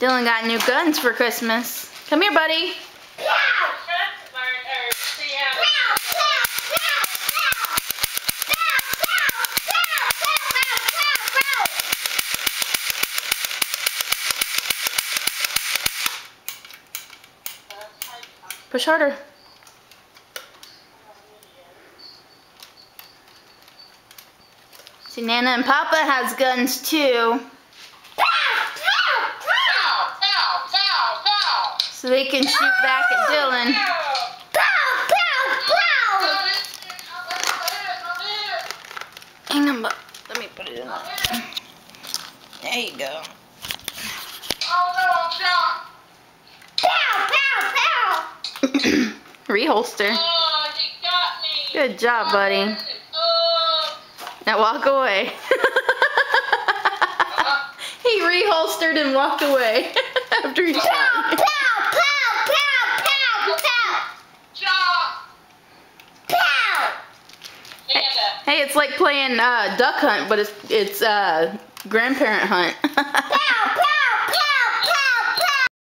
Dylan got new guns for Christmas. Come here, buddy. Push harder. See, Nana and Papa has guns too. So they can shoot back at Dylan. Hang on, let me put it in there. There you go. Reholster. Oh, he got me. Good job, buddy. Now walk away. He reholstered and walked away after he shot you. Hey, it's like playing duck hunt, but it's grandparent hunt.